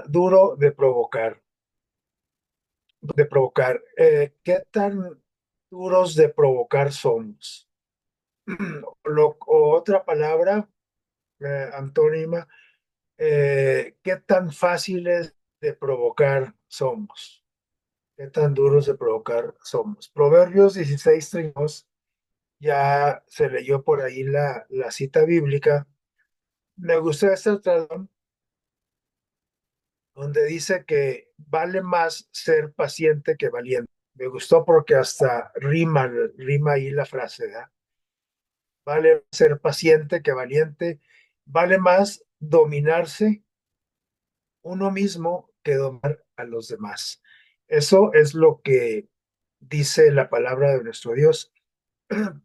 duro de provocar, ¿qué tan duros de provocar somos? O otra palabra, antónima, ¿qué tan fáciles de provocar somos? ¿Qué tan duros de provocar somos? Proverbios 16:32, ya se leyó por ahí la cita bíblica. Me gusta esta traducción donde dice que vale más ser paciente que valiente. Me gustó porque hasta rima ahí la frase, ¿verdad? Vale ser paciente que valiente, vale más dominarse uno mismo que domar a los demás. Eso es lo que dice la palabra de nuestro Dios.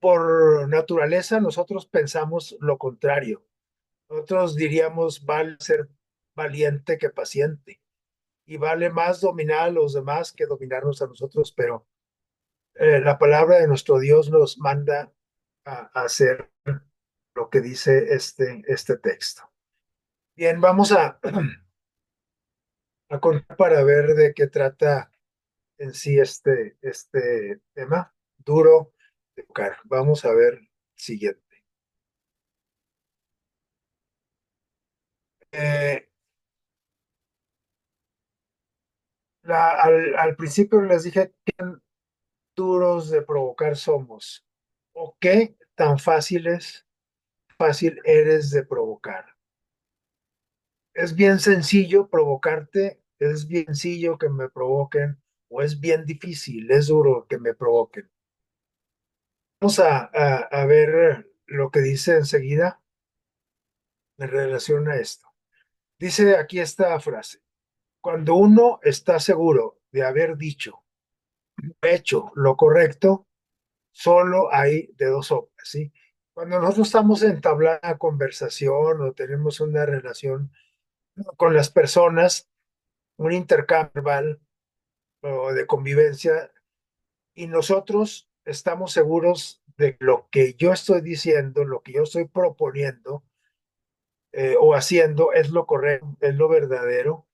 Por naturaleza, nosotros pensamos lo contrario. Nosotros diríamos, vale ser valiente que paciente y vale más dominar a los demás que dominarnos a nosotros, pero la palabra de nuestro Dios nos manda a hacer lo que dice este texto. Bien, vamos a contar para ver de qué trata en sí este tema duro de tocar. Vamos a ver el siguiente. Eh, al principio les dije qué duros de provocar somos o qué tan fácil eres de provocar. Es bien sencillo provocarte, es bien sencillo que me provoquen, o es bien difícil, es duro que me provoquen. Vamos a ver lo que dice enseguida en relación a esto. Dice aquí esta frase: cuando uno está seguro de haber dicho, hecho lo correcto, solo hay de dos sopas, ¿sí? Cuando nosotros estamos entablando una conversación o tenemos una relación con las personas, un intercambio verbal o de convivencia, y nosotros estamos seguros de lo que yo estoy diciendo, lo que yo estoy proponiendo o haciendo es lo correcto, es lo verdadero.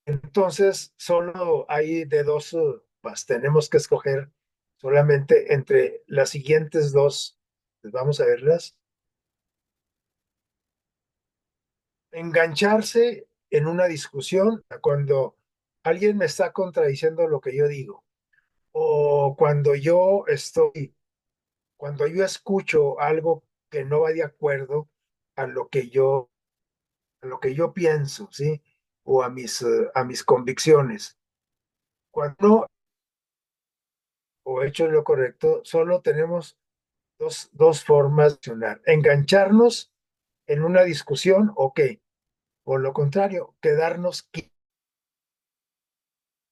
Entonces, solo hay de dos, pues tenemos que escoger solamente entre las siguientes dos. Pues vamos a verlas. Engancharse en una discusión cuando alguien me está contradiciendo lo que yo digo, o cuando yo escucho algo que no va de acuerdo a lo que yo pienso, ¿sí? O a mis convicciones. Cuando no o hecho lo correcto, solo tenemos dos formas de accionar. Engancharnos en una discusión o qué. Por lo contrario, quedarnos quietos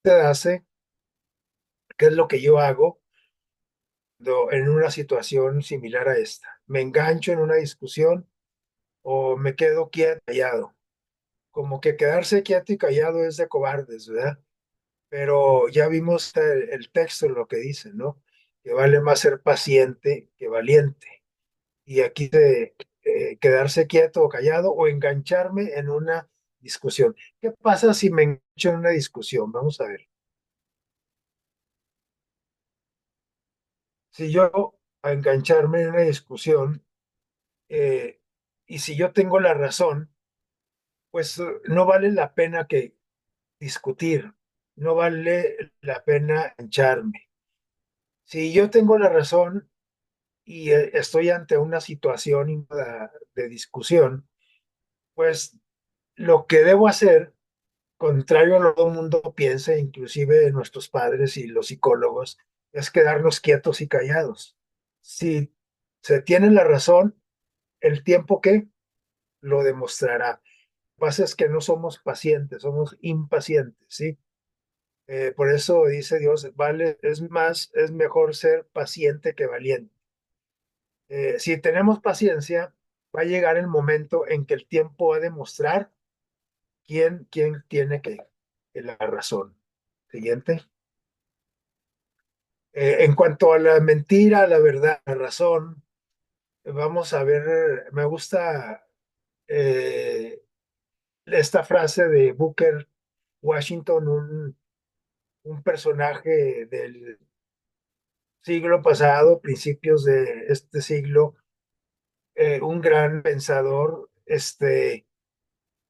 hace, que es lo que yo hago en una situación similar a esta. Me engancho en una discusión o me quedo quieto, callado. Como que quedarse quieto y callado es de cobardes, ¿verdad? Pero ya vimos el texto, lo que dice, ¿no? Que vale más ser paciente que valiente. Y aquí de quedarse quieto o callado o engancharme en una discusión. ¿Qué pasa si me engancho en una discusión? Vamos a ver. Si yo a engancharme en una discusión eh, y si yo tengo la razón, pues no vale la pena que discutir, no vale la pena engancharme. Si yo tengo la razón y estoy ante una situación de discusión, pues lo que debo hacer, contrario a lo que todo el mundo piensa, inclusive nuestros padres y los psicólogos, es quedarnos quietos y callados. Si se tiene la razón, el tiempo que lo demostrará. Lo que pasa es que no somos pacientes, somos impacientes, ¿sí? Por eso dice Dios, vale, es mejor ser paciente que valiente. Si tenemos paciencia, va a llegar el momento en que el tiempo va a demostrar quién tiene que la razón. Siguiente. En cuanto a la mentira, la verdad, la razón, vamos a ver, me gusta esta frase de Booker Washington, un personaje del siglo pasado, principios de este siglo, un gran pensador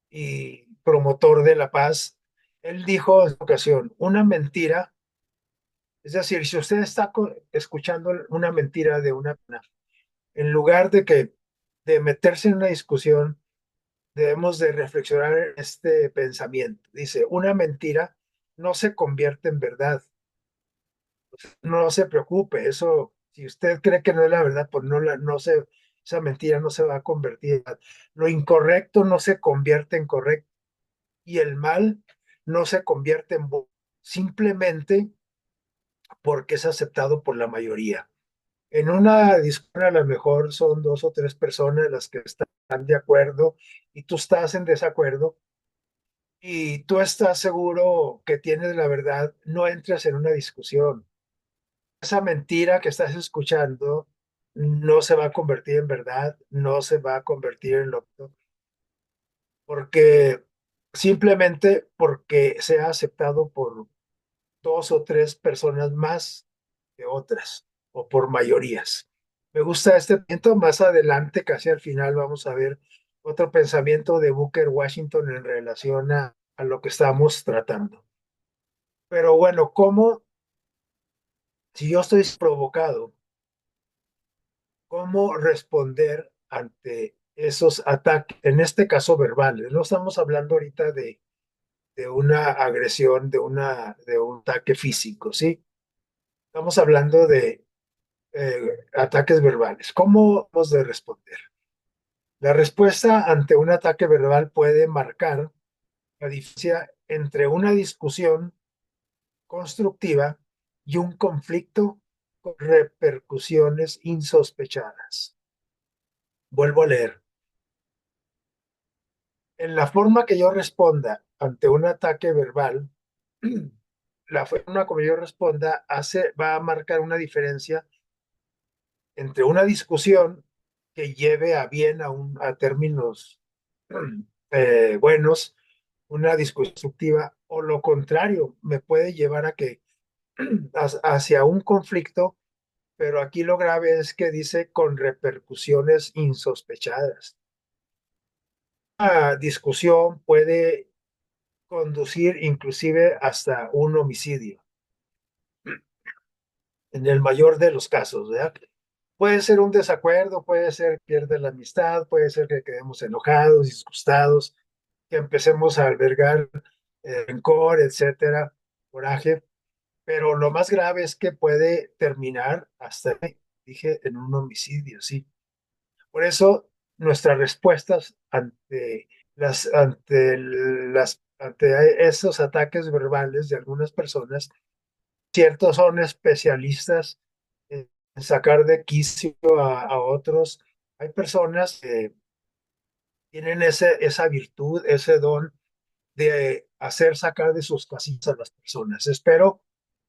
y promotor de la paz. Él dijo en ocasión, una mentira, es decir, si usted está escuchando una mentira de una persona, en lugar de meterse en una discusión, debemos de reflexionar en este pensamiento. Dice, una mentira no se convierte en verdad. No se preocupe, eso, si usted cree que no es la verdad, pues esa mentira no se va a convertir en verdad. Lo incorrecto no se convierte en correcto y el mal no se convierte en bueno, simplemente porque es aceptado por la mayoría. En una discusión a lo mejor son dos o tres personas las que están de acuerdo y tú estás en desacuerdo y tú estás seguro que tienes la verdad, no entres en una discusión. Esa mentira que estás escuchando no se va a convertir en verdad, no se va a convertir en lo porque simplemente porque sea aceptado por dos o tres personas más que otras o por mayorías. Me gusta este pensamiento. Más adelante, casi al final, vamos a ver otro pensamiento de Booker Washington en relación a lo que estamos tratando. Pero bueno, ¿cómo, si yo estoy provocado, cómo responder ante esos ataques, en este caso verbales? No estamos hablando ahorita de una agresión, de un ataque físico, ¿sí? Estamos hablando de ataques verbales. ¿Cómo hemos de responder? La respuesta ante un ataque verbal puede marcar la diferencia entre una discusión constructiva y un conflicto con repercusiones insospechadas. Vuelvo a leer. En la forma que yo responda ante un ataque verbal, la forma como yo responda va a marcar una diferencia entre una discusión que lleve a bien a términos buenos, una discusión constructiva, o lo contrario, me puede llevar a que hacia un conflicto, pero aquí lo grave es que dice con repercusiones insospechadas. La discusión puede conducir inclusive hasta un homicidio, en el mayor de los casos, ¿verdad? Puede ser un desacuerdo, puede ser que pierda la amistad, puede ser que quedemos enojados, disgustados, que empecemos a albergar rencor, etcétera, coraje, pero lo más grave es que puede terminar hasta, dije, en un homicidio, sí. Por eso nuestras respuestas ante esos ataques verbales de algunas personas, ciertos son especialistas en sacar de quicio a otros. Hay personas que tienen esa virtud, ese don de hacer sacar de sus casillas a las personas. Espero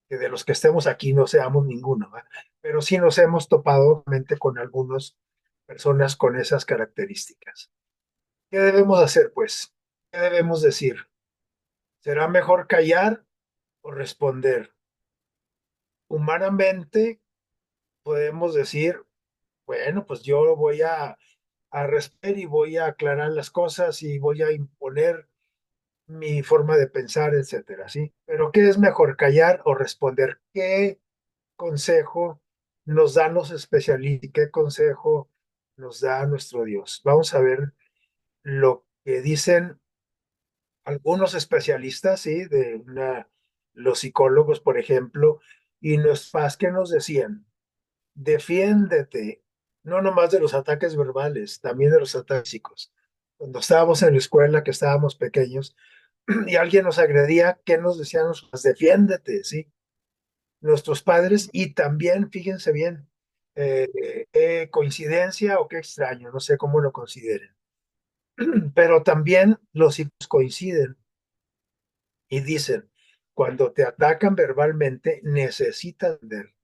que de los que estemos aquí no seamos ninguno, ¿verdad? Pero sí nos hemos topado realmente con algunas personas con esas características. ¿Qué debemos hacer, pues? ¿Qué debemos decir? ¿Será mejor callar o responder? Humanamente podemos decir, bueno, pues yo voy a responder y voy a aclarar las cosas y voy a imponer mi forma de pensar, etcétera, ¿sí? Pero ¿qué es mejor, callar o responder? ¿Qué consejo nos dan los especialistas y qué consejo nos da nuestro Dios? Vamos a ver lo que dicen algunos especialistas, ¿sí? Los psicólogos, por ejemplo, y los paz que nos decían, defiéndete, no nomás de los ataques verbales, también de los ataques físicos. Cuando estábamos en la escuela, que estábamos pequeños, y alguien nos agredía, ¿qué nos decían? Pues defiéndete, ¿sí? Nuestros padres, y también, fíjense bien, coincidencia o qué extraño, no sé cómo lo consideren, pero también los hijos coinciden y dicen, cuando te atacan verbalmente, necesitas ver.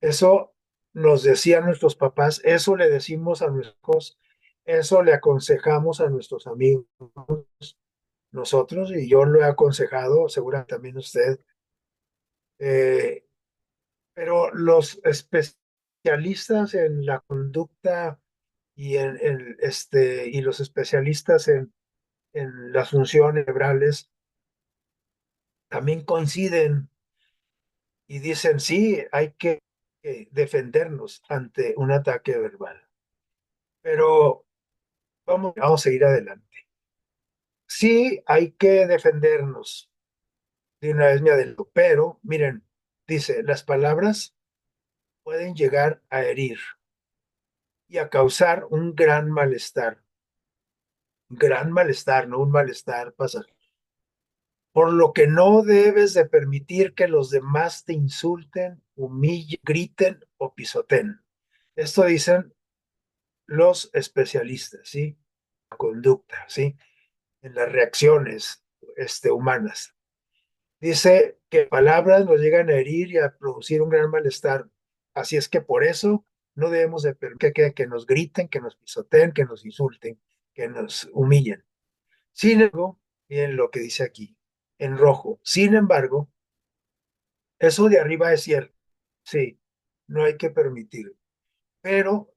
Eso nos decían nuestros papás, eso le decimos a nuestros hijos Eso le aconsejamos a nuestros amigos, nosotros, y yo lo he aconsejado, seguramente también usted, eh, pero los especialistas en la conducta y los especialistas en las funciones cerebrales también coinciden y dicen, sí, hay que defendernos ante un ataque verbal. Pero vamos a seguir adelante. Sí, hay que defendernos. De una vez me adelanto, pero miren, dice, las palabras pueden llegar a herir y a causar un gran malestar, no un malestar pasajero. Por lo que no debes de permitir que los demás te insulten, humillen, griten o pisoteen. Esto dicen los especialistas, ¿sí? La conducta, ¿sí? En las reacciones humanas. Dice que palabras nos llegan a herir y a producir un gran malestar. Así es que por eso no debemos de permitir que nos griten, que nos pisoteen, que nos insulten, que nos humillen. Sin embargo, miren lo que dice aquí, en rojo. Sin embargo, eso de arriba es cierto. Sí, no hay que permitir. Pero,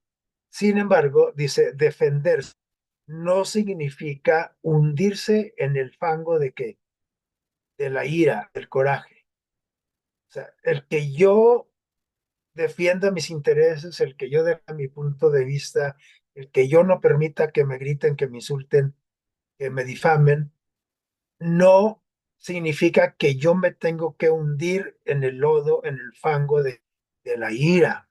sin embargo, dice, defenderse no significa hundirse en el fango de qué, de la ira, del coraje. O sea, el que yo defienda mis intereses, el que yo defienda mi punto de vista, el que yo no permita que me griten, que me insulten, que me difamen, no significa que yo me tengo que hundir en el lodo, en el fango de la ira.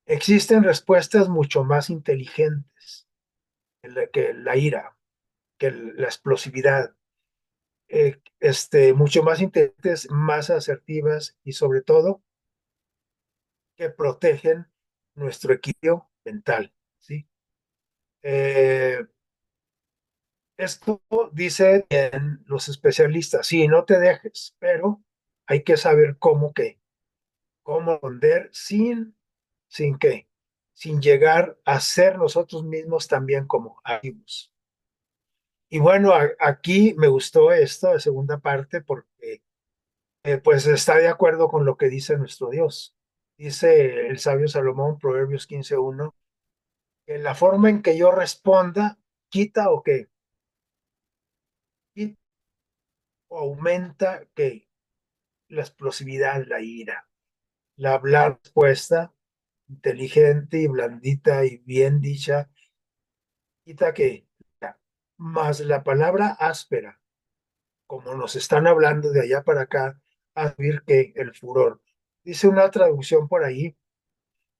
Existen respuestas mucho más inteligentes que la ira, que la explosividad, mucho más inteligentes, más asertivas y sobre todo que protegen nuestro equilibrio mental, ¿sí? Eh, Esto dice en los especialistas, sí, no te dejes, pero hay que saber cómo responder sin qué, sin llegar a ser nosotros mismos también como activos. Y bueno, aquí me gustó esto, la segunda parte, porque pues está de acuerdo con lo que dice nuestro Dios. Dice el sabio Salomón, Proverbios 15:1, que la forma en que yo responda quita o qué, quita o aumenta que la explosividad, la ira. La hablar respuesta inteligente y blandita y bien dicha, quita que, más la palabra áspera, como nos están hablando de allá para acá, hace que el furor. Dice una traducción por ahí,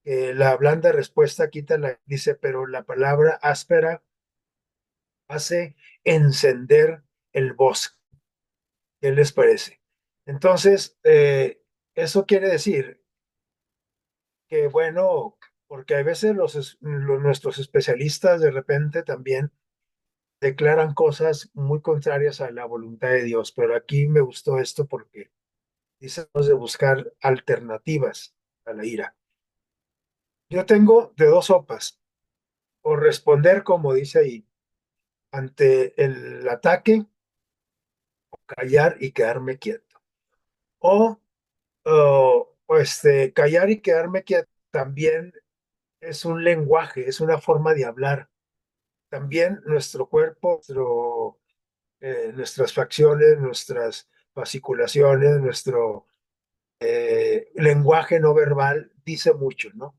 que la blanda respuesta quita dice, pero la palabra áspera hace encender el bosque. ¿Qué les parece? Entonces, eso quiere decir que, bueno, porque a veces nuestros especialistas de repente también declaran cosas muy contrarias a la voluntad de Dios, pero aquí me gustó esto porque dice de buscar alternativas a la ira. Yo tengo de dos sopas, o responder, como dice ahí, ante el ataque, o callar y quedarme quieto. O, callar y quedarme quieto también es un lenguaje, es una forma de hablar. También nuestro cuerpo, nuestras facciones, nuestras fasciculaciones, nuestro lenguaje no verbal dice mucho, ¿no?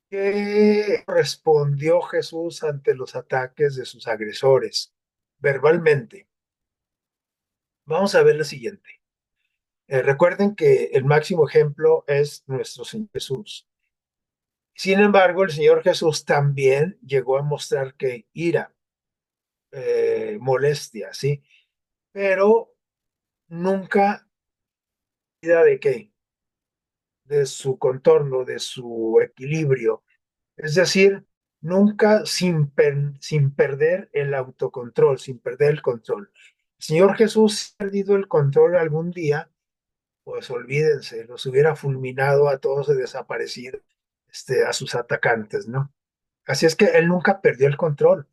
¿Qué respondió Jesús ante los ataques de sus agresores verbalmente? Vamos a ver lo siguiente. Recuerden que el máximo ejemplo es nuestro Señor Jesús. Sin embargo, el Señor Jesús también llegó a mostrar que ira, molestia, ¿sí? Pero nunca de qué, de su contorno, de su equilibrio. Es decir, nunca sin perder el autocontrol, sin perder el control. El Señor Jesús ha perdido el control algún día, pues olvídense, los hubiera fulminado a todos y desaparecido a sus atacantes, ¿no? Así es que él nunca perdió el control.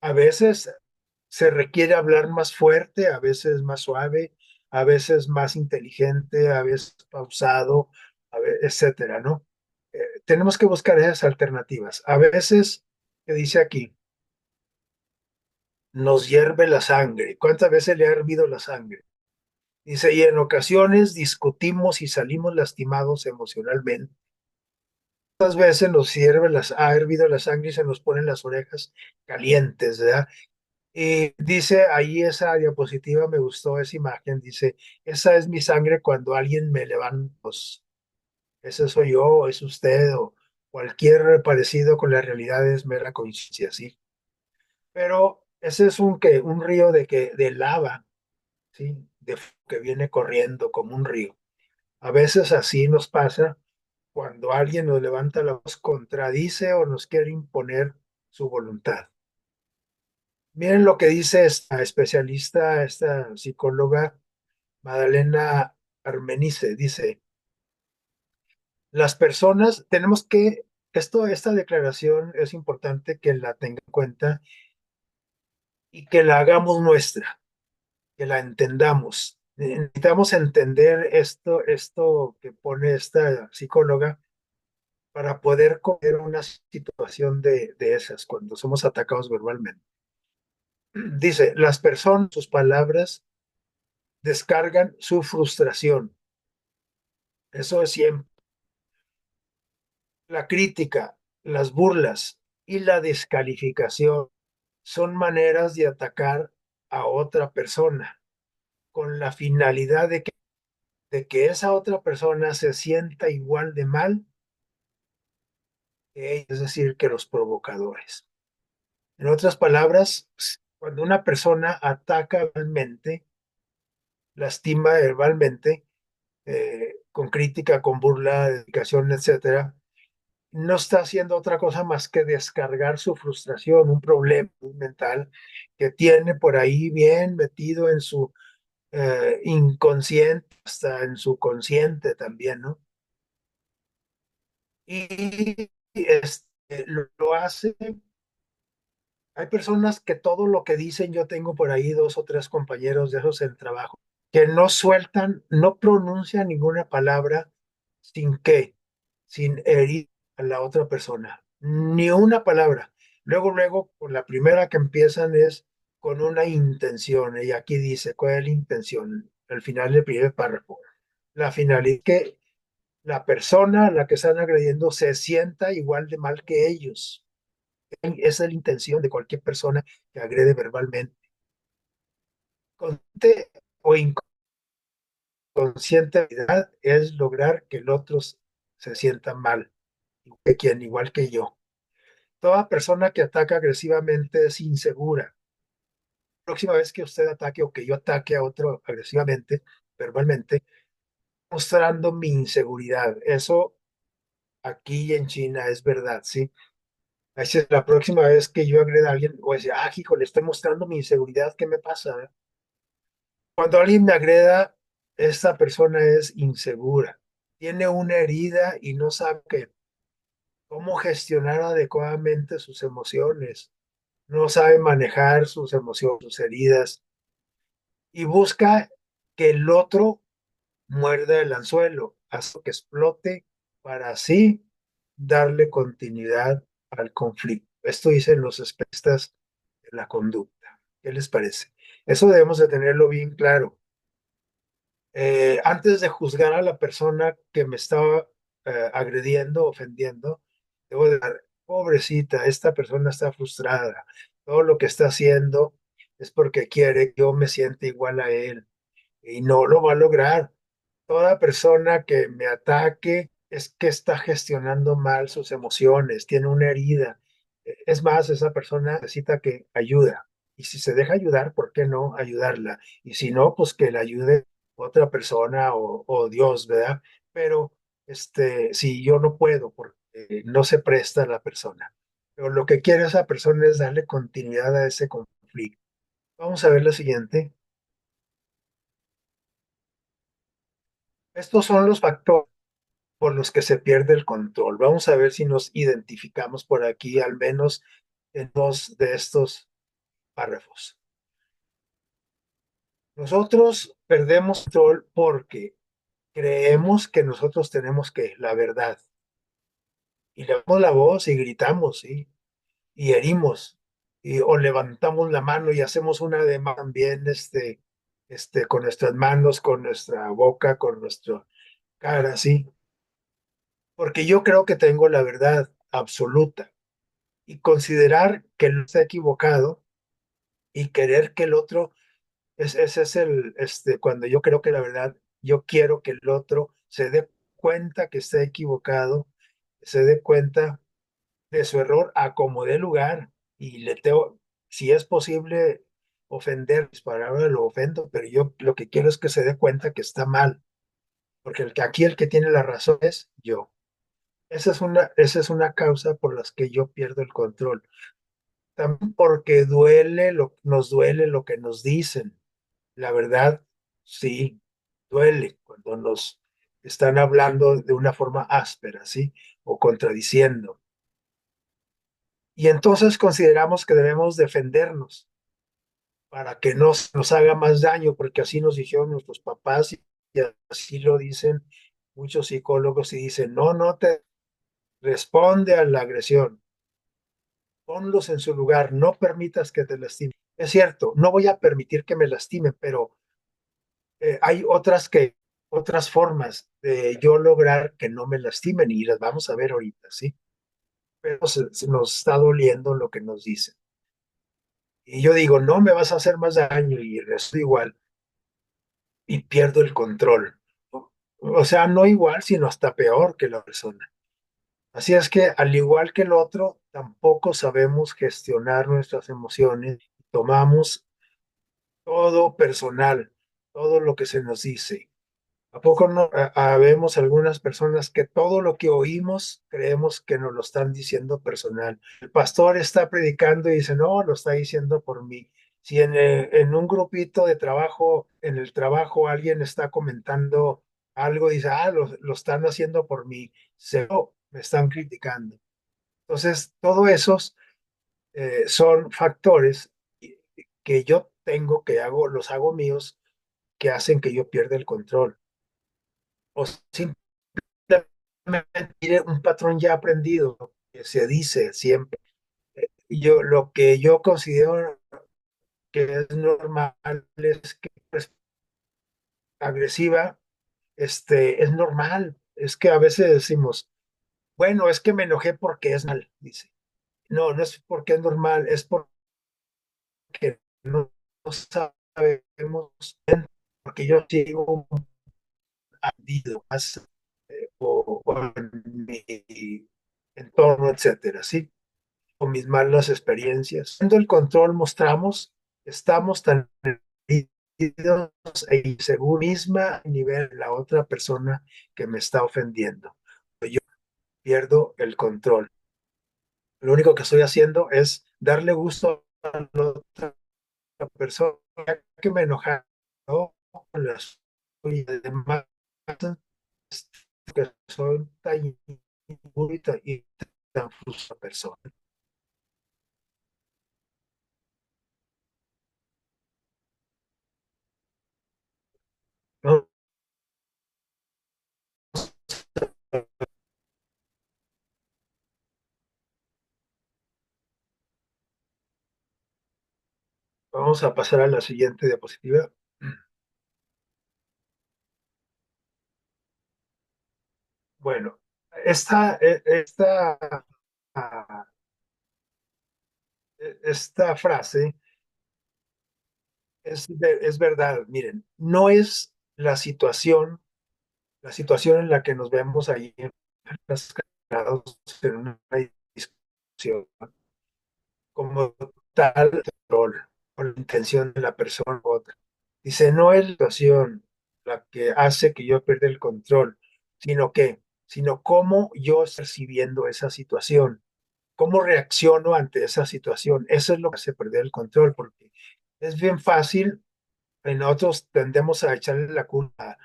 A veces se requiere hablar más fuerte, a veces más suave, a veces más inteligente, a veces pausado, etcétera, ¿no? Tenemos que buscar esas alternativas. A veces, que dice aquí, nos hierve la sangre. ¿Cuántas veces le ha hervido la sangre? Dice, y en ocasiones discutimos y salimos lastimados emocionalmente. ¿Cuántas veces ha hervido la sangre y se nos ponen las orejas calientes, ¿verdad? Y dice ahí esa diapositiva, me gustó esa imagen, dice, esa es mi sangre cuando alguien me levanta, pues, ese soy yo, es usted, o cualquier parecido con la realidad es mera coincidencia, sí. Pero ese es un río de lava, ¿sí? Que viene corriendo como un río. A veces así nos pasa cuando alguien nos levanta la voz, contradice o nos quiere imponer su voluntad. Miren lo que dice esta especialista, esta psicóloga Madalena Armenice. Dice, las personas tenemos que, esta declaración es importante que la tenga en cuenta y que la hagamos nuestra, que la entendamos. Necesitamos entender esto que pone esta psicóloga para poder coger una situación de esas cuando somos atacados verbalmente. Dice, las personas, sus palabras, descargan su frustración. Eso es siempre. La crítica, las burlas y la descalificación son maneras de atacar a otra persona con la finalidad de que esa otra persona se sienta igual de mal que ellos, es decir, que los provocadores. En otras palabras, cuando una persona ataca verbalmente, lastima verbalmente, con crítica, con burla, dedicación, etcétera, no está haciendo otra cosa más que descargar su frustración, un problema mental que tiene por ahí bien metido en su inconsciente, hasta en su consciente también, ¿no? Y lo hace. Hay personas que todo lo que dicen, yo tengo por ahí dos o tres compañeros de esos en el trabajo, que no sueltan, no pronuncian ninguna palabra sin qué, sin herir a la otra persona, ni una palabra. Luego, con la primera que empiezan es con una intención, y aquí dice, ¿cuál es la intención? Al final del primer párrafo. La finalidad es que la persona a la que están agrediendo se sienta igual de mal que ellos. Esa es la intención de cualquier persona que agrede verbalmente. Consciente o inconsciente es lograr que el otro se sienta mal, que quien igual que yo. Toda persona que ataca agresivamente es insegura. La próxima vez que usted ataque o que yo ataque a otro agresivamente, verbalmente, mostrando mi inseguridad. Eso aquí en China es verdad, ¿sí? Así es, la próxima vez que yo agreda a alguien, o decir, hijo, le estoy mostrando mi inseguridad, ¿qué me pasa? Cuando alguien me agreda, esta persona es insegura, tiene una herida y no sabe cómo gestionar adecuadamente sus emociones, no sabe manejar sus emociones, sus heridas, y busca que el otro muerda el anzuelo, hasta que explote para así darle continuidad al conflicto. Esto dicen los especialistas de la conducta. ¿Qué les parece? Eso debemos de tenerlo bien claro. Antes de juzgar a la persona que me estaba agrediendo, ofendiendo, debo de dar, pobrecita, esta persona está frustrada. Todo lo que está haciendo es porque quiere que yo me sienta igual a él y no lo va a lograr. Toda persona que me ataque es que está gestionando mal sus emociones, tiene una herida. Es más, esa persona necesita que ayuda. Y si se deja ayudar, ¿por qué no ayudarla? Y si no, pues que la ayude otra persona o Dios, ¿verdad? Pero si yo no puedo, porque no se presta la persona. Pero lo que quiere esa persona es darle continuidad a ese conflicto. Vamos a ver la siguiente. Estos son los factores. por los que se pierde el control. Vamos a ver si nos identificamos por aquí, al menos en dos de estos párrafos. Nosotros perdemos control porque creemos que nosotros tenemos que la verdad y levantamos la voz y gritamos, ¿sí? Y herimos o levantamos la mano y hacemos una ademán también con nuestras manos, con nuestra boca, con nuestra cara, ¿sí? Porque yo creo que tengo la verdad absoluta y considerar que él está equivocado y querer que el otro, ese es cuando yo creo que la verdad, yo quiero que el otro se dé cuenta que está equivocado, se dé cuenta de su error a como dé lugar y le tengo, si es posible ofender, disparar, lo ofendo, pero yo lo que quiero es que se dé cuenta que está mal, porque aquí el que tiene la razón es yo. Esa es una causa por las que yo pierdo el control. También porque nos duele lo que nos dicen. La verdad, sí, duele cuando nos están hablando de una forma áspera, ¿sí? O contradiciendo. Y entonces consideramos que debemos defendernos para que no nos haga más daño, porque así nos dijeron nuestros papás y así lo dicen muchos psicólogos y dicen, no, no te responde a la agresión, ponlos en su lugar, no permitas que te lastimen. Es cierto, no voy a permitir que me lastimen, pero hay otras formas de yo lograr que no me lastimen y las vamos a ver ahorita, ¿sí? Pero se nos está doliendo lo que nos dicen. Y yo digo, no me vas a hacer más daño y el resto igual y pierdo el control. O sea, no igual, sino hasta peor que la persona. Así es que, al igual que el otro, tampoco sabemos gestionar nuestras emociones. Tomamos todo personal, todo lo que se nos dice. ¿A poco no vemos algunas personas que todo lo que oímos creemos que nos lo están diciendo personal? El pastor está predicando y dice, no, lo está diciendo por mí. Si en un grupito de trabajo, en el trabajo, alguien está comentando algo, dice, lo están haciendo por mí, me están criticando. Entonces, todos esos son factores que yo tengo, los hago míos, que hacen que yo pierda el control. O tiene un patrón ya aprendido que se dice siempre. Lo que yo considero que es normal es que es agresiva, es normal. Es que a veces decimos, bueno, es que me enojé porque es mal, dice. No, no es porque es normal, es porque no sabemos, porque yo sigo aprendido más o en mi entorno, etcétera, ¿sí? O mis malas experiencias. Cuando el control mostramos, estamos tan heridos e inseguros misma nivel de la otra persona que me está ofendiendo. Yo pierdo el control. Lo único que estoy haciendo es darle gusto a la otra persona que me enoja, ¿no? Con las y demás que son tan y tan frustrada persona. ¿No? Vamos a pasar a la siguiente diapositiva. Bueno, ah, esta frase es verdad. Miren, no es la situación en la que nos vemos ahí enfrascados en una discusión como tal rol o la intención de la persona u otra. Dice, no es la situación la que hace que yo pierda el control, sino cómo yo estoy percibiendo esa situación, cómo reacciono ante esa situación. Eso es lo que hace perder el control, porque es bien fácil, en nosotros tendemos a echarle la culpa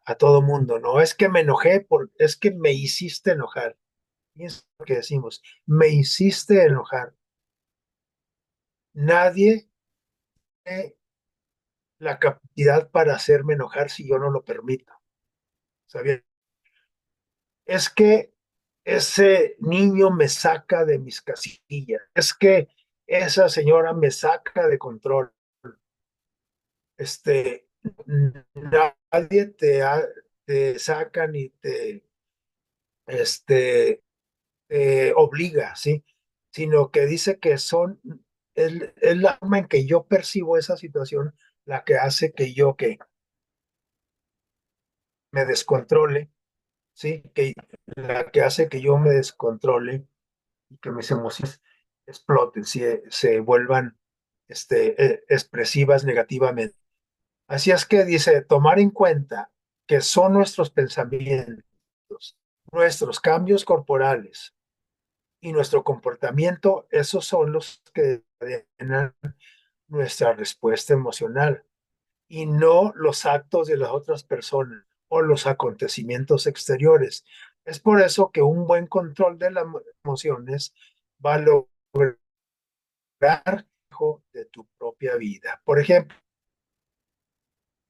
a todo mundo, no es que me enojé, es que me hiciste enojar. Y es lo que decimos, me hiciste enojar. Nadie tiene la capacidad para hacerme enojar si yo no lo permito. ¿Sabía? Es que ese niño me saca de mis casillas, es que esa señora me saca de control. Este, nadie te saca ni este, te obliga, ¿sí? Sino que dice que es la forma en que yo percibo esa situación la que hace que me descontrole, ¿sí? La que hace que yo me descontrole y que mis emociones exploten, se vuelvan expresivas negativamente. Así es que dice, tomar en cuenta que son nuestros pensamientos, nuestros cambios corporales y nuestro comportamiento, esos son los que determinan nuestra respuesta emocional y no los actos de las otras personas o los acontecimientos exteriores. Es por eso que un buen control de las emociones va a lograr de tu propia vida. Por ejemplo,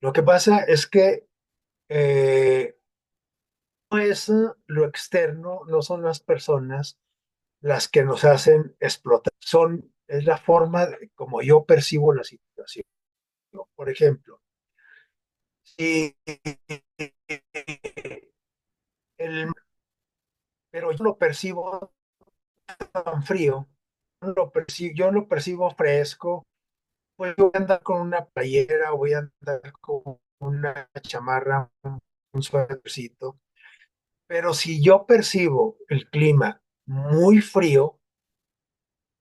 lo que pasa es que no es lo externo, no son las personas las que nos hacen explotar, es la forma como yo percibo la situación. Por ejemplo, si el, pero yo lo percibo tan frío, yo lo percibo fresco, pues yo voy a andar con una playera, voy a andar con una chamarra, un suétercito, pero si yo percibo el clima muy frío,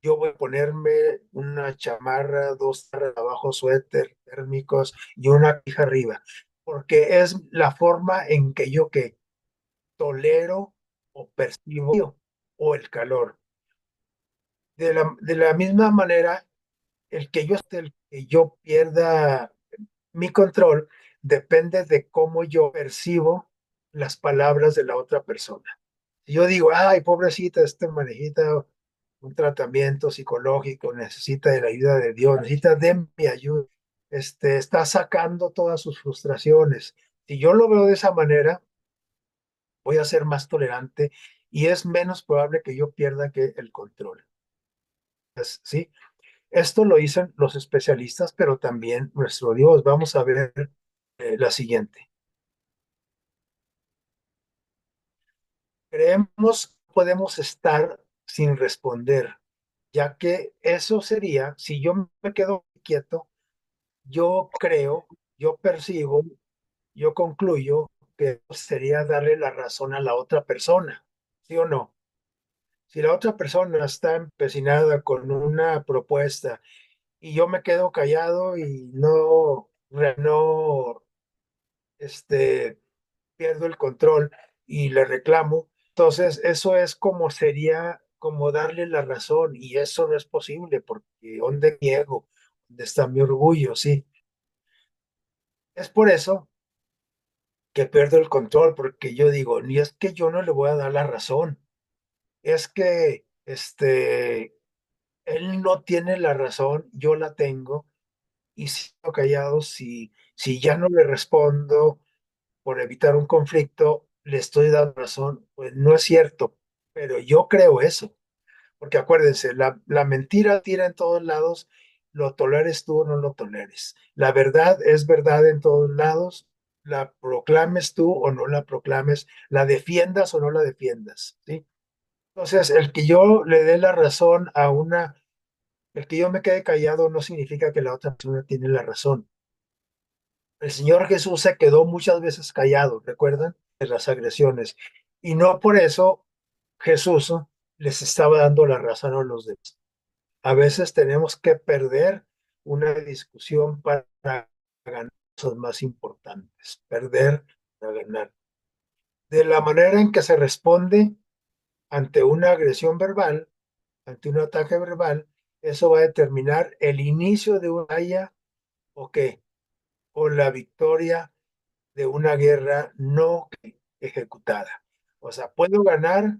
yo voy a ponerme una chamarra, dos abajo, suéter térmicos y una pija arriba, porque es la forma en que yo que tolero o percibo o el calor. De la misma manera, el que yo pierda mi control depende de cómo yo percibo las palabras de la otra persona. Si yo digo, ay, pobrecita, esta manejita, un tratamiento psicológico, necesita de la ayuda de Dios, necesita de mi ayuda, está sacando todas sus frustraciones. Si yo lo veo de esa manera, voy a ser más tolerante y es menos probable que yo pierda que el control. ¿Sí? Esto lo dicen los especialistas, pero también nuestro Dios. Vamos a ver la siguiente. Creemos que podemos estar sin responder, ya que eso sería, si yo me quedo quieto, yo creo, yo percibo, yo concluyo que sería darle la razón a la otra persona, ¿sí o no? Si la otra persona está empecinada con una propuesta y yo me quedo callado y no, este, pierdo el control y le reclamo. Entonces, eso es como sería como darle la razón y eso no es posible porque ¿dónde mi ego? ¿Dónde está mi orgullo? Sí. Es por eso que pierdo el control porque yo digo, ni es que yo no le voy a dar la razón, es que él no tiene la razón, yo la tengo y sigo callado si ya no le respondo por evitar un conflicto, le estoy dando razón. Pues no es cierto, pero yo creo eso, porque acuérdense, la mentira tira en todos lados, lo toleres tú o no lo toleres. La verdad es verdad en todos lados, la proclames tú o no la proclames, la defiendas o no la defiendas, ¿sí? Entonces, el que yo me quede callado no significa que la otra persona tiene la razón. El Señor Jesús se quedó muchas veces callado, ¿recuerdan? De las agresiones. Y no por eso Jesús les estaba dando la razón a los demás. A veces tenemos que perder una discusión para ganar cosas más importantes. Perder para ganar. De la manera en que se responde ante una agresión verbal, ante un ataque verbal, eso va a determinar el inicio de una batalla o qué, o la victoria de una guerra no ejecutada. O sea, puedo ganar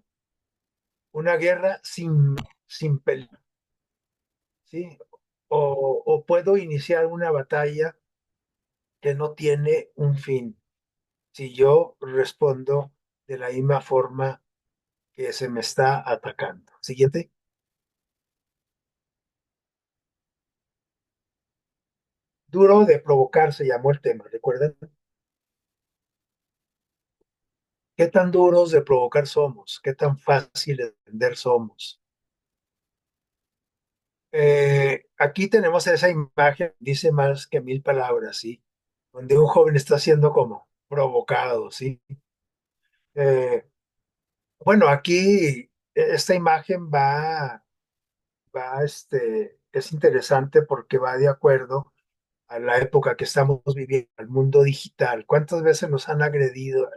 una guerra sin pelear, ¿sí? O puedo iniciar una batalla que no tiene un fin. Si yo respondo de la misma forma que se me está atacando. Siguiente. Duro de provocar se llamó el tema, ¿recuerdan? ¿Qué tan duros de provocar somos? ¿Qué tan fácil de entender somos? Aquí tenemos esa imagen, dice más que mil palabras, ¿sí? Donde un joven está siendo como provocado, ¿sí? Eh, bueno, aquí esta imagen es interesante porque va de acuerdo a la época que estamos viviendo, al mundo digital. ¿Cuántas veces nos han agredido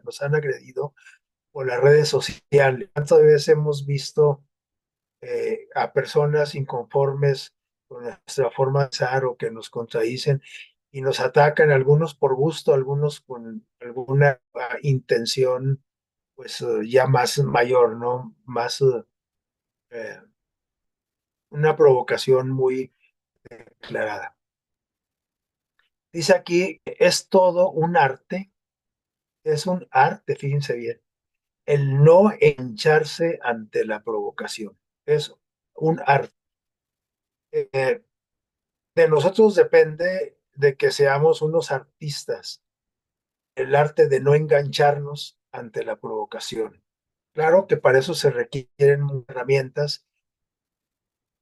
por las redes sociales? ¿Cuántas veces hemos visto a personas inconformes con nuestra forma de pensar o que nos contradicen y nos atacan, algunos por gusto, algunos con alguna intención, pues ya más mayor, ¿no? Más eh, una provocación muy declarada. Dice aquí, es todo un arte, es un arte, fíjense bien, el no hincharse ante la provocación. Es un arte. Eh, de nosotros depende de que seamos unos artistas, el arte de no engancharnos ante la provocación. Claro que para eso se requieren herramientas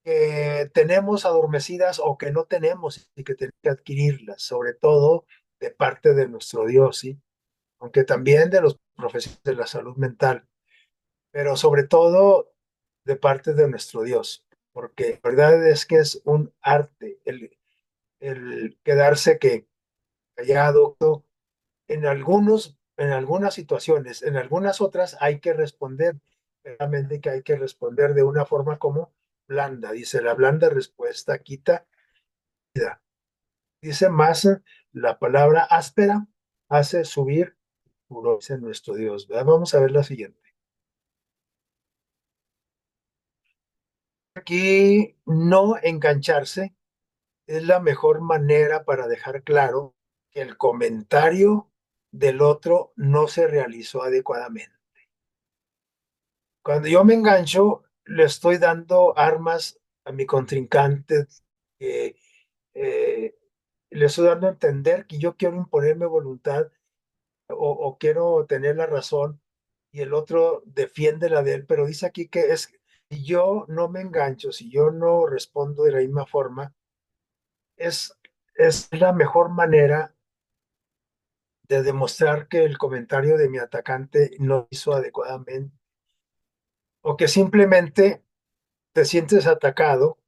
que tenemos adormecidas o que no tenemos y que tenemos que adquirirlas, sobre todo de parte de nuestro Dios, ¿sí? Aunque también de los profesionales de la salud mental, pero sobre todo de parte de nuestro Dios, porque la verdad es que es un arte el quedarse que callado en algunas situaciones, en algunas otras hay que responder, realmente que hay que responder de una forma como blanda, dice la blanda respuesta quita vida. Dice más la palabra áspera hace subir puro, dice nuestro Dios, ¿verdad? Vamos a ver la siguiente. Aquí no engancharse es la mejor manera para dejar claro que el comentario del otro no se realizó adecuadamente. Cuando yo me engancho, le estoy dando armas a mi contrincante, que eh, le estoy dando a entender que yo quiero imponerme voluntad o quiero tener la razón y el otro defiende la de él, pero dice aquí que es, si yo no me engancho, si yo no respondo de la misma forma, es, es la mejor manera de demostrar que el comentario de mi atacante no hizo adecuadamente o que simplemente te sientes atacado,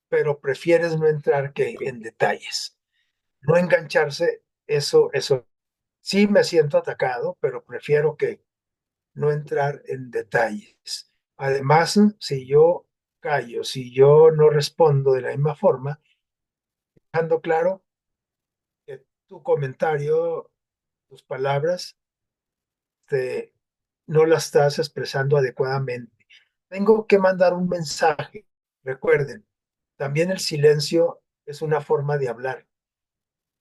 pero prefieres no entrar que en detalles. No engancharse, eso. Sí me siento atacado, pero prefiero que no entrar en detalles. Además, si yo callo, si yo no respondo de la misma forma, dejando claro que tu comentario, tus palabras, te, no las estás expresando adecuadamente. Tengo que mandar un mensaje. Recuerden, también el silencio es una forma de hablar.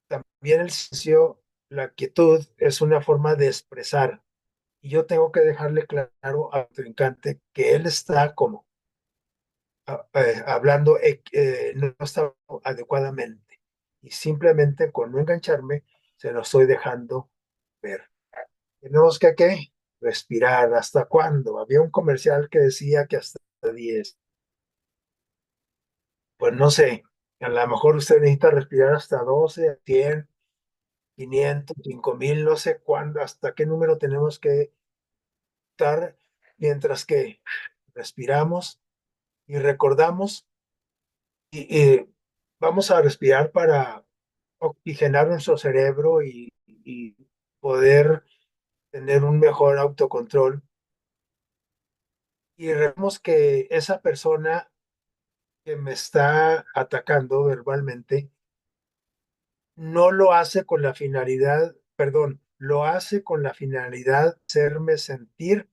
También el silencio, la quietud es una forma de expresar. Y yo tengo que dejarle claro a trincante que él está como hablando, no está adecuadamente. Y simplemente con no engancharme, se lo estoy dejando ver. Tenemos que ¿qué? Respirar. ¿Hasta cuándo? Había un comercial que decía que hasta 10. Pues no sé, a lo mejor usted necesita respirar hasta 12, 100, 500, 5000, no sé cuándo, hasta qué número tenemos que estar mientras que respiramos y recordamos y vamos a respirar para oxigenar nuestro cerebro y poder tener un mejor autocontrol. Y vemos que esa persona que me está atacando verbalmente no lo hace con la finalidad, perdón, lo hace con la finalidad de hacerme sentir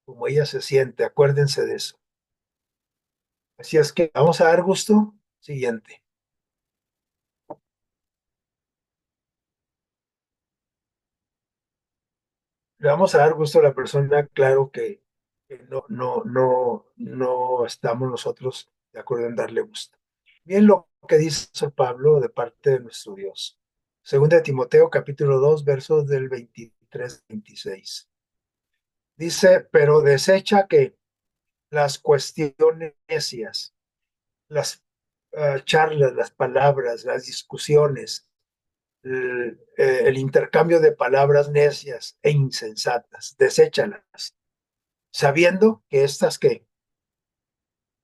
como ella se siente. Acuérdense de eso. Así es que vamos a dar gusto. Siguiente. Le vamos a dar gusto a la persona, claro que no estamos nosotros de acuerdo en darle gusto. Bien lo que dice San Pablo de parte de nuestro Dios. Segunda de Timoteo, capítulo 2 versos del 23 26. Dice, pero desecha que las cuestiones necias, las charlas, las palabras, las discusiones, el intercambio de palabras necias e insensatas, deséchalas, sabiendo que estas que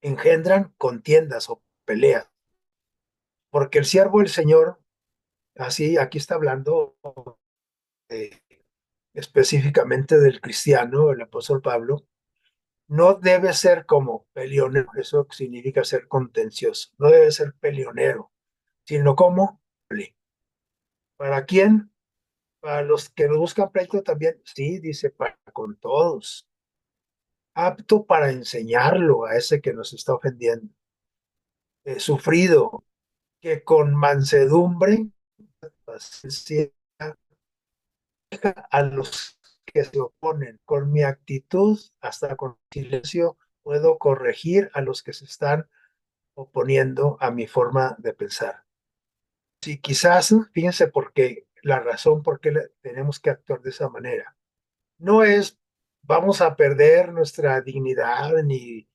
engendran contiendas o peleas, porque el siervo del Señor, así aquí está hablando eh, específicamente del cristiano, el apóstol Pablo, no debe ser como peleonero, eso significa ser contencioso, no debe ser peleonero, sino como, ¿para quién? Para los que nos buscan pleito también, sí, dice, para con todos, apto para enseñarlo a ese que nos está ofendiendo, sufrido, que con mansedumbre, paciencia, a los que se oponen, con mi actitud, hasta con silencio, puedo corregir a los que se están oponiendo a mi forma de pensar. Sí, quizás, fíjense por qué, la razón por qué tenemos que actuar de esa manera. No es vamos a perder nuestra dignidad ni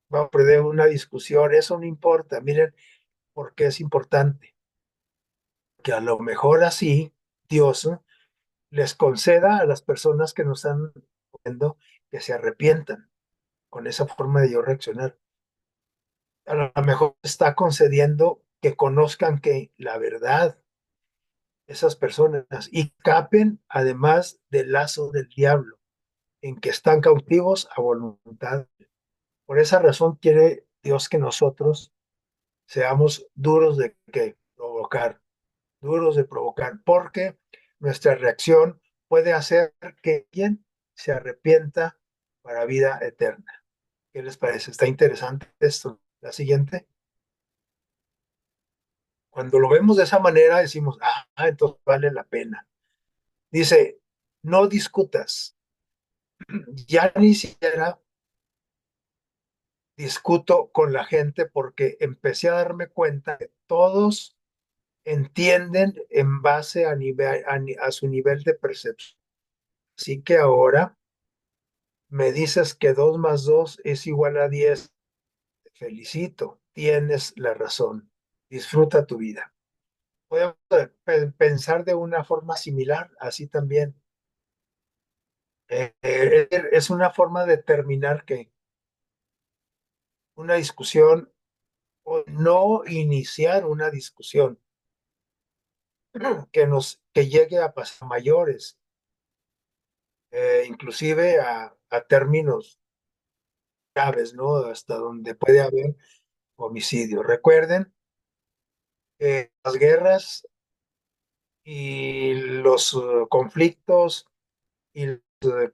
vamos a perder una discusión, eso no importa. Miren por qué es importante. Que a lo mejor así Dios les conceda a las personas que nos están viendo que se arrepientan con esa forma de yo reaccionar. A lo mejor está concediendo que conozcan que la verdad, esas personas, y capen además del lazo del diablo, en que están cautivos a voluntad. Por esa razón quiere Dios que nosotros seamos duros de que provocar, duros de provocar, porque nuestra reacción puede hacer que quien se arrepienta para vida eterna. ¿Qué les parece? Está interesante esto. La siguiente. Cuando lo vemos de esa manera, decimos, entonces vale la pena. Dice, no discutas. Ya ni siquiera discuto con la gente porque empecé a darme cuenta que todos entienden en base a su nivel de percepción. Así que ahora me dices que 2 más 2 es igual a 10. Te felicito, tienes la razón. Disfruta tu vida. Podemos pensar de una forma similar, así también. Es una forma de terminar que una discusión o no iniciar una discusión que llegue a pasar mayores, inclusive a términos graves, ¿no? Hasta donde puede haber homicidio. Recuerden, las guerras y los conflictos y los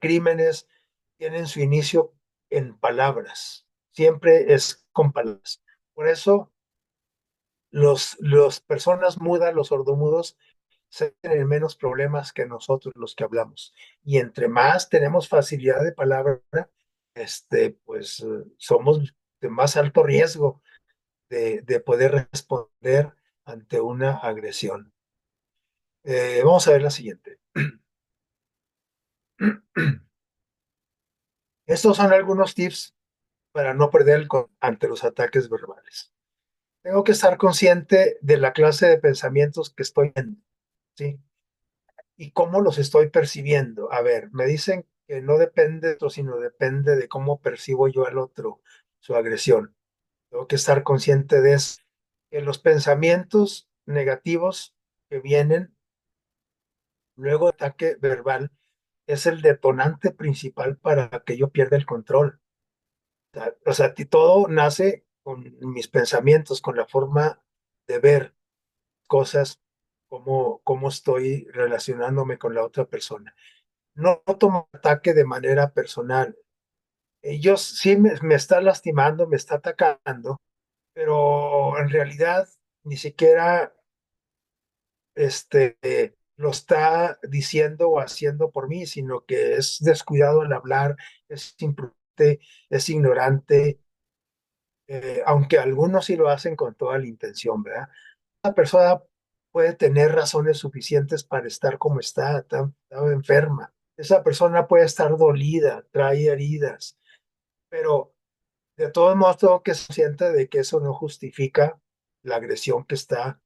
crímenes tienen su inicio en palabras. Siempre es con palabras. Por eso los personas mudas, los sordomudos, tienen menos problemas que nosotros los que hablamos. Y entre más tenemos facilidad de palabra, pues somos de más alto riesgo de poder responder ante una agresión. Vamos a ver la siguiente. Estos son algunos tips para no perder ante los ataques verbales. Tengo que estar consciente de la clase de pensamientos que estoy viendo, ¿sí? Y cómo los estoy percibiendo. A ver, me dicen que no depende de esto, sino depende de cómo percibo yo al otro, su agresión. Tengo que estar consciente de eso. Que los pensamientos negativos que vienen luego de ataque verbal es el detonante principal para que yo pierda el control. O sea, todo nace con mis pensamientos, con la forma de ver cosas cómo estoy relacionándome con la otra persona. No tomo ataque de manera personal. Ellos sí me está lastimando, me está atacando, pero en realidad ni siquiera lo está diciendo o haciendo por mí, sino que es descuidado al hablar, es imprudente, es ignorante, aunque algunos sí lo hacen con toda la intención, ¿verdad? Una persona puede tener razones suficientes para estar como está enferma. Esa persona puede estar dolida, trae heridas, pero de todos modos tengo que ser consciente de que eso no justifica la agresión que está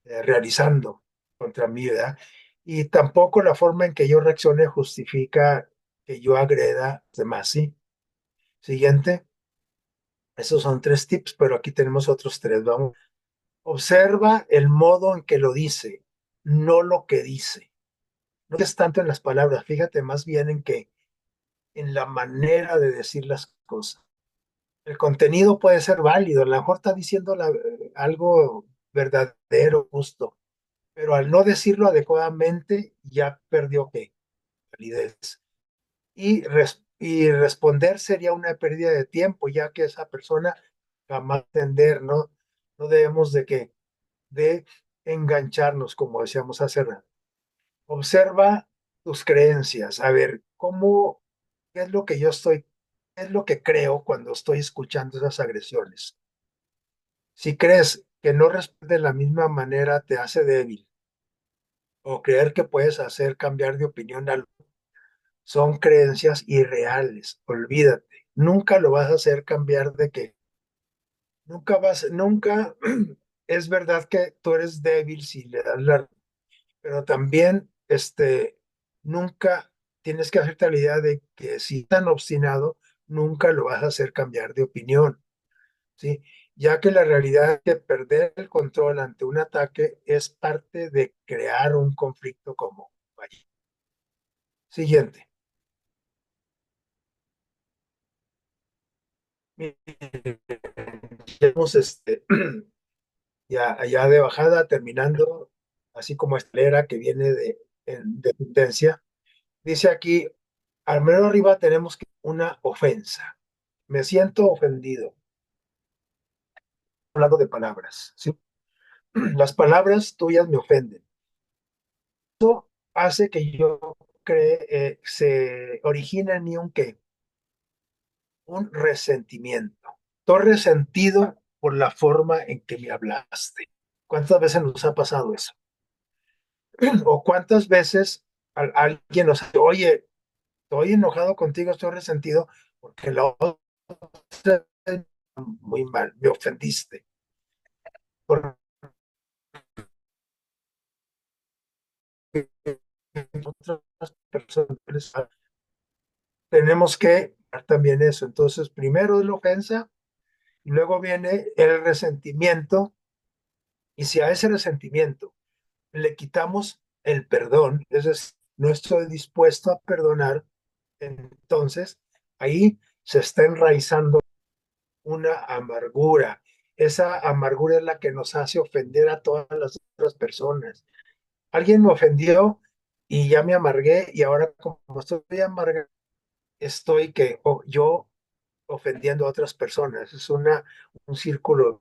realizando contra mí, ¿verdad? Y tampoco la forma en que yo reaccione justifica que yo agreda a los demás, ¿sí? Siguiente. Esos son tres tips, pero aquí tenemos otros tres. Vamos. Observa el modo en que lo dice, no lo que dice. No es tanto en las palabras, fíjate más bien en la manera de decir las cosas. El contenido puede ser válido, a lo mejor está diciendo algo verdadero, justo, pero al no decirlo adecuadamente ya perdió qué validez. Y responder sería una pérdida de tiempo, ya que esa persona jamás entender, ¿no? No debemos de engancharnos, como decíamos hace rato. Observa tus creencias, a ver, qué es lo que qué es lo que creo cuando estoy escuchando esas agresiones. Si crees que no responde de la misma manera te hace débil, o creer que puedes hacer cambiar de opinión algo, son creencias irreales, olvídate. Nunca lo vas a hacer cambiar de que nunca es verdad que tú eres débil si le das pero también nunca tienes que hacerte la idea de que si tan obstinado, nunca lo vas a hacer cambiar de opinión, ¿sí? Ya que la realidad es que perder el control ante un ataque es parte de crear un conflicto como vaya. Siguiente. Tenemos ya de bajada, terminando, así como escalera que viene de tendencia. Dice aquí, al menos arriba tenemos una ofensa. Me siento ofendido. Hablando de palabras, ¿sí? Las palabras tuyas me ofenden. Eso hace que yo se origina en mí un resentimiento. Estoy resentido por la forma en que me hablaste. ¿Cuántas veces nos ha pasado eso? ¿O cuántas veces alguien nos dice, oye, estoy enojado contigo, estoy resentido porque la otra muy mal, me ofendiste? Porque otras personas tenemos que también eso. Entonces, primero es la ofensa y luego viene el resentimiento. Y si a ese resentimiento le quitamos el perdón, es decir, no estoy dispuesto a perdonar, entonces ahí se está enraizando una amargura. Esa amargura es la que nos hace ofender a todas las otras personas. Alguien me ofendió y ya me amargué y ahora como estoy amargado, estoy yo ofendiendo a otras personas. Es un círculo.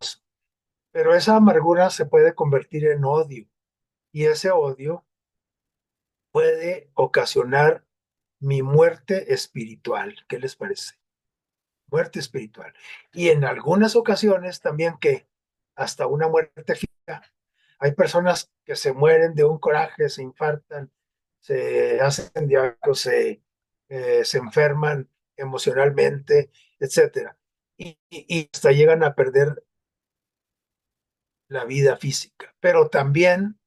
Pero esa amargura se puede convertir en odio y ese odio puede ocasionar mi muerte espiritual. ¿Qué les parece? Muerte espiritual. Y en algunas ocasiones también que hasta una muerte física. Hay personas que se mueren de un coraje, se infartan, se hacen diablos, se enferman emocionalmente, etcétera. Y hasta llegan a perder la vida física. Pero también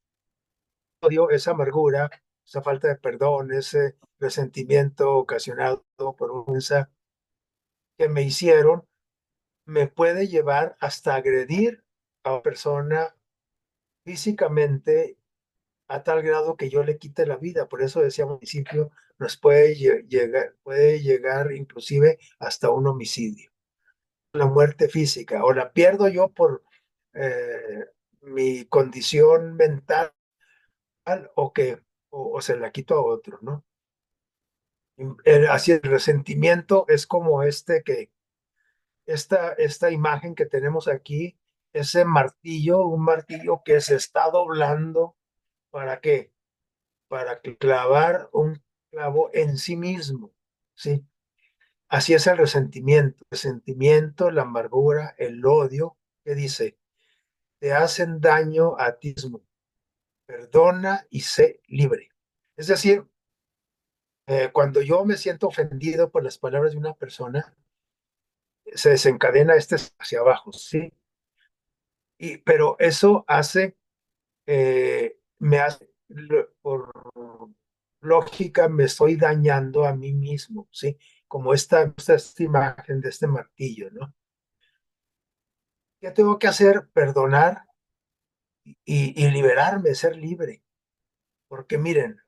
odio, esa amargura, esa falta de perdón, ese resentimiento ocasionado por una ofensa que me hicieron, me puede llevar hasta agredir a una persona físicamente a tal grado que yo le quite la vida. Por eso decía al principio, nos puede llegar inclusive hasta un homicidio, la muerte física, o la pierdo yo por mi condición mental, o que o se la quito a otro, ¿no? Así el resentimiento es como esta imagen que tenemos aquí, ese martillo, un martillo que se está doblando. ¿Para qué? Para clavar un clavo en sí mismo, ¿sí? Así es el resentimiento, la amargura, el odio, que dice, te hacen daño a ti mismo, perdona y sé libre. Es decir, cuando yo me siento ofendido por las palabras de una persona, se desencadena este hacia abajo, ¿sí? Pero eso hace, me hace, por lógica, me estoy dañando a mí mismo, ¿sí? Como esta imagen de este martillo, ¿no? ¿Qué tengo que hacer? Perdonar y liberarme, ser libre. Porque miren,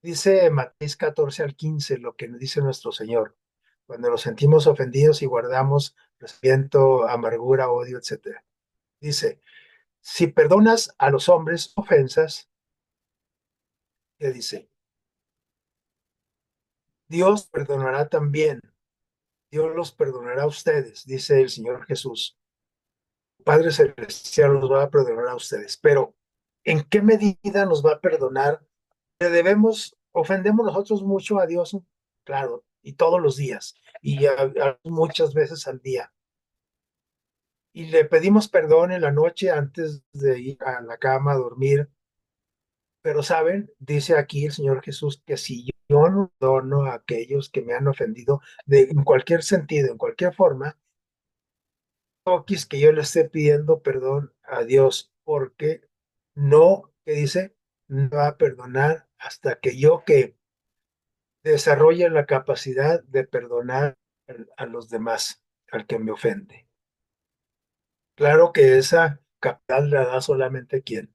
dice Mateo 14 al 15 lo que nos dice nuestro Señor. Cuando nos sentimos ofendidos y guardamos resentimiento, amargura, odio, etcétera. Dice, si perdonas a los hombres ofensas, ¿qué dice? Dios perdonará también. Dios los perdonará a ustedes, dice el Señor Jesús. Padre Celestial los va a perdonar a ustedes. Pero, ¿en qué medida nos va a perdonar? Ofendemos nosotros mucho a Dios, claro, y todos los días, y muchas veces al día. Y le pedimos perdón en la noche antes de ir a la cama a dormir. Pero saben, dice aquí el Señor Jesús que si yo no perdono a aquellos que me han ofendido en cualquier sentido, en cualquier forma, toquis que yo le esté pidiendo perdón a Dios, porque no, que dice, no va a perdonar hasta que yo que desarrolle la capacidad de perdonar a los demás, al que me ofende. Claro que esa capacidad la da solamente quien,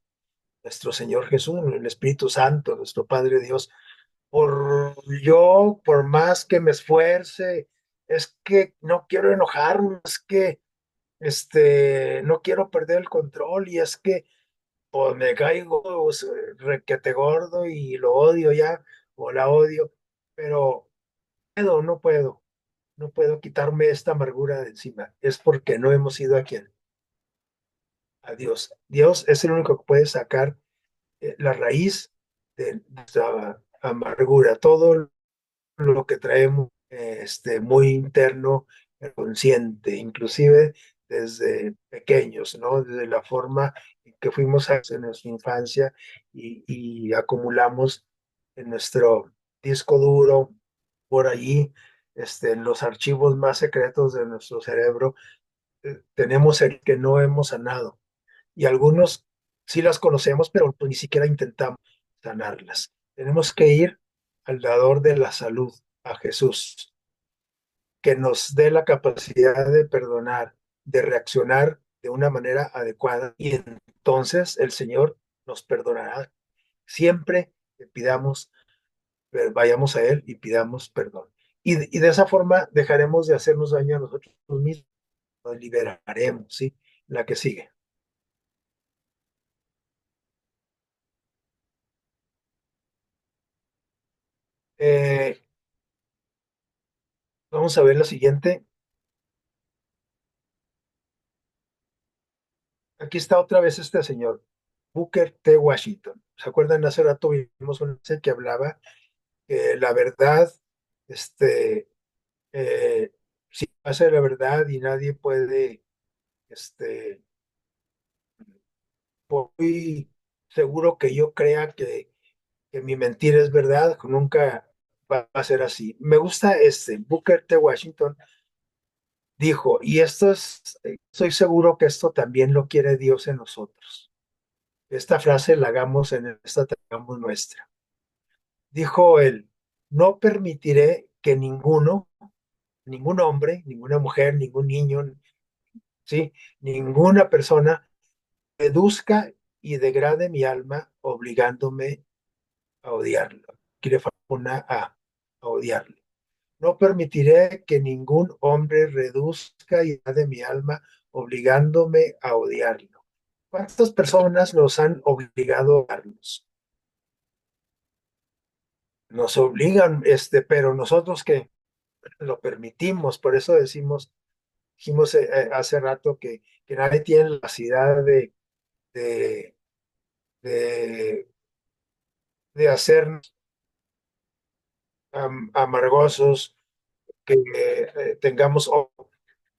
nuestro Señor Jesús, el Espíritu Santo, nuestro Padre Dios. Por más que me esfuerce, es que no quiero enojarme, es que no quiero perder el control y es que pues, me caigo pues, requete gordo y lo odio ya, o la odio, pero no puedo quitarme esta amargura de encima. Es porque no hemos ido a quién, a Dios. Dios es el único que puede sacar la raíz de nuestra amargura, todo lo que traemos muy interno, consciente, inclusive desde pequeños, ¿no? Desde la forma en que fuimos en nuestra infancia y acumulamos en nuestro disco duro, por allí, en los archivos más secretos de nuestro cerebro, tenemos el que no hemos sanado. Y algunos sí las conocemos, pero pues ni siquiera intentamos sanarlas. Tenemos que ir al dador de la salud, a Jesús, que nos dé la capacidad de perdonar, de reaccionar de una manera adecuada y entonces el Señor nos perdonará. Siempre que pidamos, vayamos a Él y pidamos perdón. Y de esa forma dejaremos de hacernos daño a nosotros mismos, nos liberaremos, ¿sí? La que sigue. Eh, Vamos a ver la siguiente. Aquí está otra vez este señor, Booker T. Washington. ¿Se acuerdan? Hace rato vimos un que hablaba que la verdad, este, si pasa la verdad y nadie puede, este, muy seguro que yo crea que mi mentira es verdad, nunca va a ser así. Me gusta Booker T. Washington dijo, y estoy seguro que esto también lo quiere Dios en nosotros. Esta frase la hagamos hagamos nuestra. Dijo él, no permitiré que ningún hombre, ninguna mujer, ningún niño, ¿sí? Ninguna persona reduzca y degrade mi alma obligándome a odiarlo. Quiere una a odiarlo. No permitiré que ningún hombre reduzca y degrade mi alma obligándome a odiarlo. ¿Cuántas personas nos han obligado a odiarnos? nos obligan, pero nosotros que lo permitimos, por eso dijimos hace rato que nadie tiene la capacidad de, de, de hacernos amargosos, que tengamos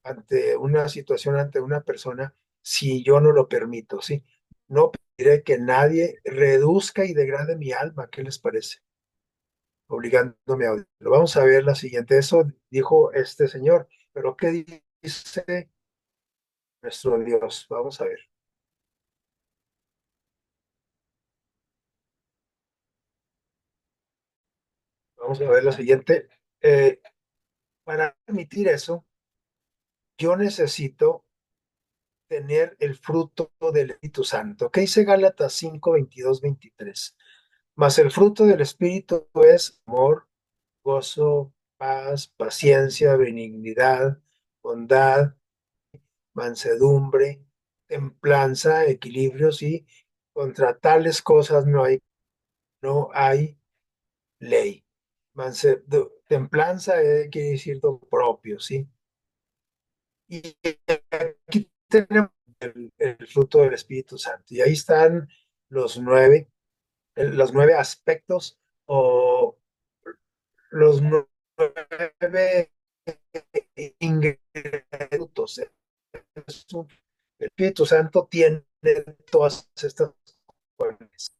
ante una situación, ante una persona, si yo no lo permito, ¿sí? No permitiré que nadie reduzca y degrade mi alma, ¿qué les parece? Obligándome a odiarlo. Vamos a ver la siguiente. Eso dijo este señor, pero ¿qué dice nuestro Dios? Vamos a ver. Vamos a ver la siguiente. Eh, para permitir eso, yo necesito tener el fruto del Espíritu Santo. ¿Qué dice Gálatas 5, 22, 23? Mas el fruto del Espíritu es amor, gozo, paz, paciencia, benignidad, bondad, mansedumbre, templanza, equilibrios y contra tales cosas no hay ley. Templanza quiere decir lo propio, ¿sí? Y aquí tenemos el fruto del Espíritu Santo. Y ahí están los nueve, los nueve aspectos o los nueve ingredientes. El Espíritu Santo tiene todas estas cualidades.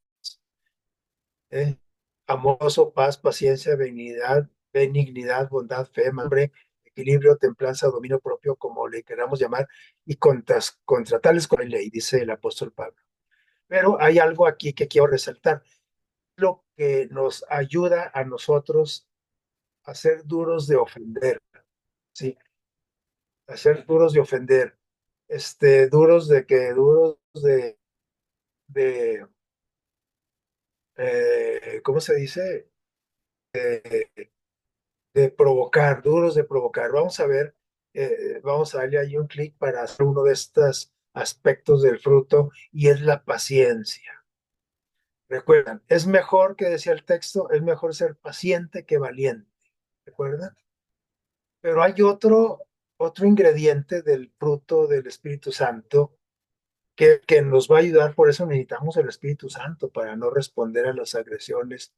¿eh? Amoroso, paz, paciencia, benignidad, bondad, fe, hambre, equilibrio, templanza, dominio propio, como le queramos llamar, y contra tales con la ley, dice el apóstol Pablo. Pero hay algo aquí que quiero resaltar, lo que nos ayuda a nosotros a ser duros de ofender, ¿sí? A ser duros de ofender, duros de ¿cómo se dice? De provocar, duros de provocar. Vamos a ver, vamos a darle ahí un clic para hacer uno de estos aspectos del fruto y es la paciencia. Recuerdan, es mejor que decía el texto, es mejor ser paciente que valiente. ¿Recuerdan? Pero hay otro ingrediente del fruto del Espíritu Santo que nos va a ayudar, por eso necesitamos el Espíritu Santo para no responder a las agresiones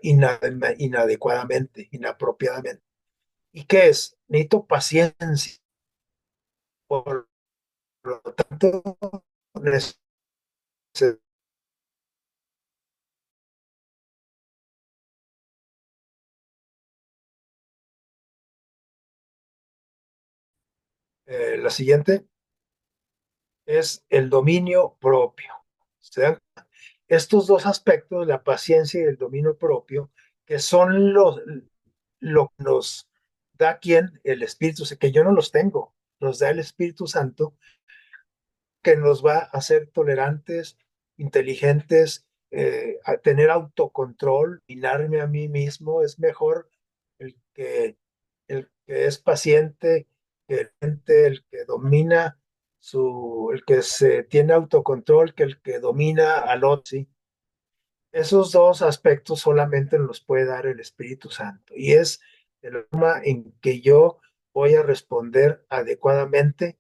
inadecuadamente, inapropiadamente. ¿Y qué es? Necesito paciencia. Por lo tanto, la siguiente es el dominio propio. ¿Se dan? Estos dos aspectos, la paciencia y el dominio propio, que son lo que nos da quien el Espíritu, que yo no los tengo, nos da el Espíritu Santo, que nos va a hacer tolerantes, inteligentes, a tener autocontrol, dominarme a mí mismo. Es mejor el que es paciente, el que domina el que se tiene autocontrol, que el que domina al otro. ¿Sí? Esos dos aspectos solamente nos los puede dar el Espíritu Santo y es la forma en que yo voy a responder adecuadamente,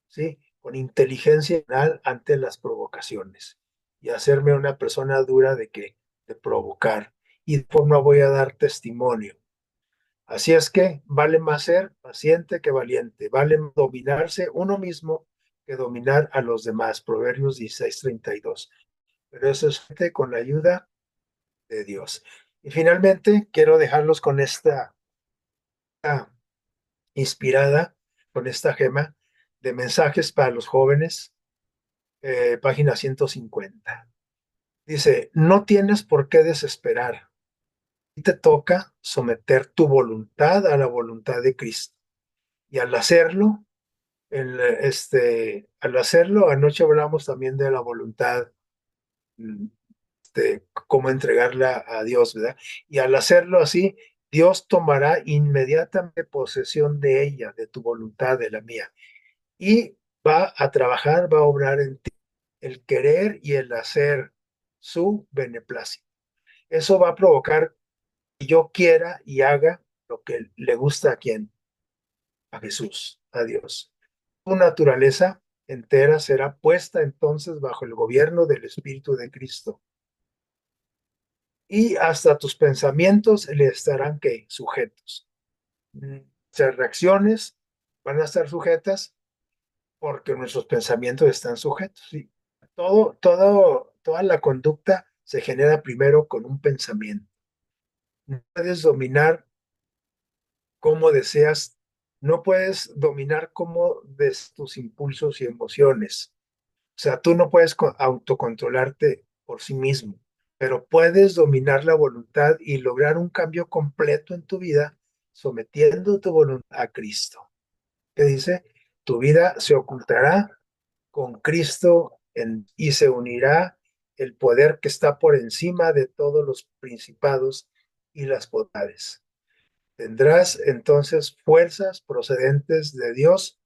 ¿sí? Con inteligencia ante las provocaciones y hacerme una persona dura de provocar y de forma voy a dar testimonio. Así es que vale más ser paciente que valiente, vale dominarse uno mismo que dominar a los demás. Proverbios 16:32. Pero eso es con la ayuda de Dios. Y finalmente quiero dejarlos con esta inspirada, con esta gema de mensajes para los jóvenes, página 150. Dice, no tienes por qué desesperar. Y te toca someter tu voluntad a la voluntad de Cristo. Y al hacerlo, anoche hablamos también de la voluntad, mm, cómo entregarla a Dios, ¿verdad? Y al hacerlo así, Dios tomará inmediatamente posesión de ella, de tu voluntad, de la mía, y va a trabajar, va a obrar en ti el querer y el hacer su beneplácito. Eso va a provocar que yo quiera y haga lo que le gusta a quién, a Jesús, a Dios. Tu naturaleza entera será puesta entonces bajo el gobierno del Espíritu de Cristo. Y hasta tus pensamientos le estarán ¿qué? Sujetos. Nuestras reacciones van a estar sujetas porque nuestros pensamientos están sujetos. ¿Sí? Toda la conducta se genera primero con un pensamiento. No puedes dominar cómo deseas, no puedes dominar cómo des tus impulsos y emociones. O sea, tú no puedes autocontrolarte por sí mismo, pero puedes dominar la voluntad y lograr un cambio completo en tu vida sometiendo tu voluntad a Cristo. Que dice, tu vida se ocultará con Cristo y se unirá el poder que está por encima de todos los principados y las potestades. Tendrás entonces fuerzas procedentes de Dios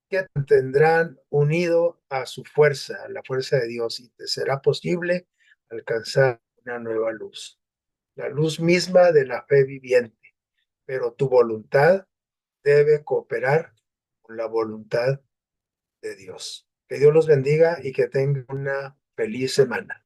que te tendrán unido a su fuerza, a la fuerza de Dios, y te será posible alcanzar una nueva luz, la luz misma de la fe viviente, pero tu voluntad debe cooperar con la voluntad de Dios. Que Dios los bendiga y que tengan una feliz semana.